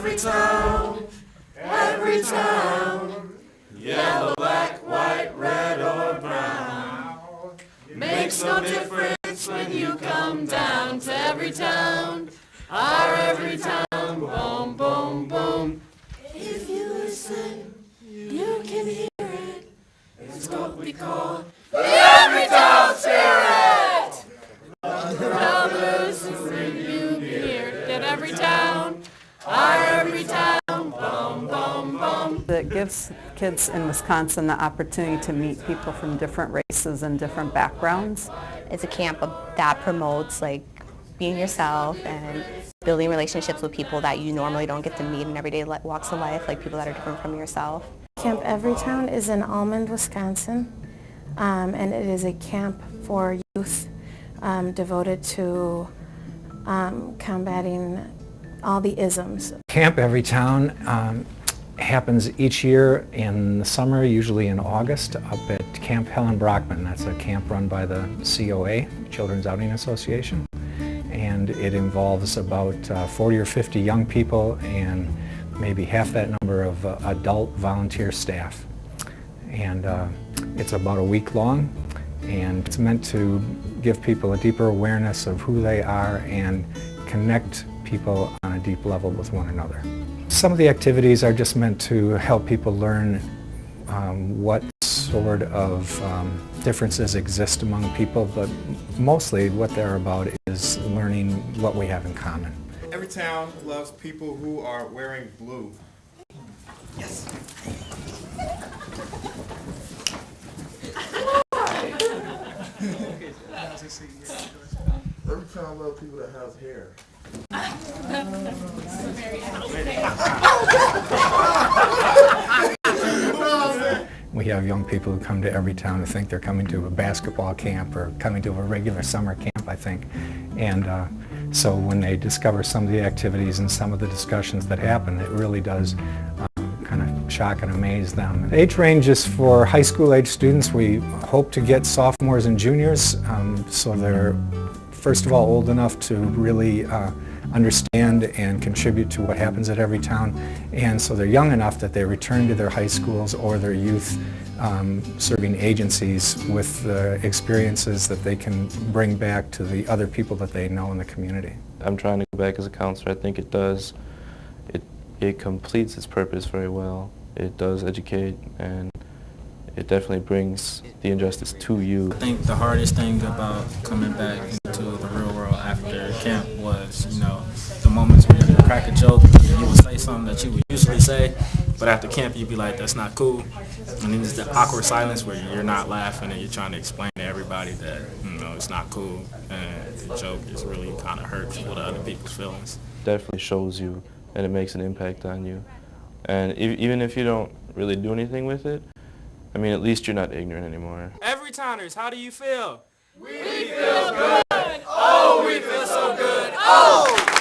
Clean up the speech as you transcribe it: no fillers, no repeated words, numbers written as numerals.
every town, yellow, black, white, red, or brown. Makes no difference when you come down to Everytown, our Everytown, boom, boom, boom. If you listen, you can hear it. It's what we call the Everytown spirit. The blues will bring you here at Everytown, our Everytown, boom, boom, boom. It gives kids in Wisconsin the opportunity to meet people from different races and different backgrounds. It's a camp that promotes like being yourself and building relationships with people that you normally don't get to meet in everyday walks of life, like people that are different from yourself. Camp Everytown is in Almond, Wisconsin, and it is a camp for youth devoted to combating all the isms. Camp Everytown happens each year in the summer, usually in August, up at Camp Helen Brockman. That's a camp run by the COA, Children's Outing Association. And it involves about 40 or 50 young people and maybe half that number of adult volunteer staff. And it's about a week long, and it's meant to give people a deeper awareness of who they are and connect people on a deep level with one another. Some of the activities are just meant to help people learn what sort of differences exist among people, but mostly what they're about is learning what we have in common. Everytown loves people who are wearing blue. Yes. Everytown loves people that have hair. We have young people who come to Everytown who think they're coming to a basketball camp or coming to a regular summer camp, I think. And so when they discover some of the activities and some of the discussions that happen, it really does kind of shock and amaze them. The age range is for high school age students. We hope to get sophomores and juniors, so they're first of all old enough to really understand and contribute to what happens at Everytown, and so they're young enough that they return to their high schools or their youth serving agencies with the experiences that they can bring back to the other people that they know in the community. I'm trying to go back as a counselor. I think it does. It completes its purpose very well. It does educate, and it definitely brings the injustice to you. I think the hardest thing about coming back into the real world after camp was, the moments where you crack a joke, you would say something that you would usually say, but after camp you'd be like, that's not cool. And then there's the awkward silence where you're not laughing and you're trying to explain to everybody that, it's not cool, and the joke is really kind of hurtful to other people's feelings. Definitely shows you, and it makes an impact on you. And even if you don't really do anything with it, at least you're not ignorant anymore. Everytowners, how do you feel? We feel good. Oh, we feel so good. Oh!